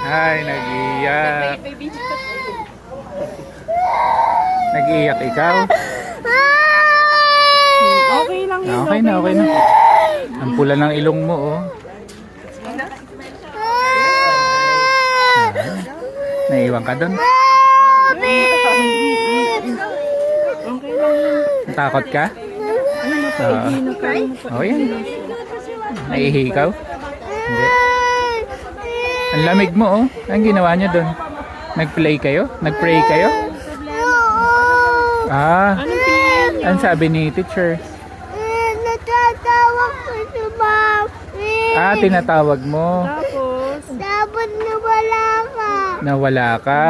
Ay, nag-iyak. Nag-iyak ikaw? Okay lang yun. Okay na, okay na. Ang pula ng ilong mo, oh. Naiwan ka doon? Okay lang yun. Takot ka? Oh, yan. Naihikaw? Hindi. Ang lamig mo, oh. Anong ginawa niyo doon? Nag-play kayo? Nag-pray kayo? Ah, ang sabi ni teacher? Natatawag ko si Mami. Ah, tinatawag mo. Tapos, Dapat nawala ka. Nawala ka.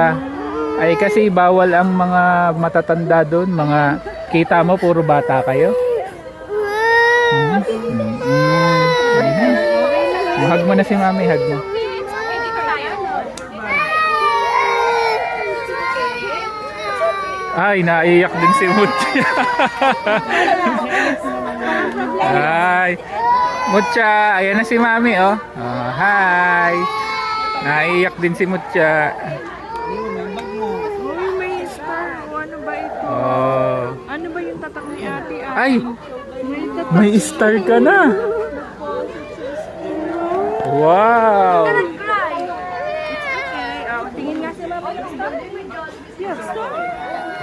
Ay, kasi bawal ang mga matatanda doon. Mga kita mo, puro bata kayo. Hug mo na si Mami, hug mo. Ay, naiyak din si Mucha. Ay, Mucha, ayan na si Mami, oh. Oh, hi. Naiyak din si Mucha. uy, may star. O, ano ba ito? Oh. Ano ba yung tatak ni ate? Ay, May tatak. may star ka na. Wow. Okay, tingin nga si Mama ng star. Yes.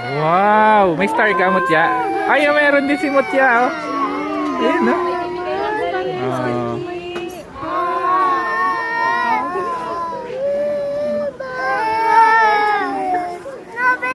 Wow, may star ka, Mutya. Ay, meron din si Mutya, oh. Ayun, oh.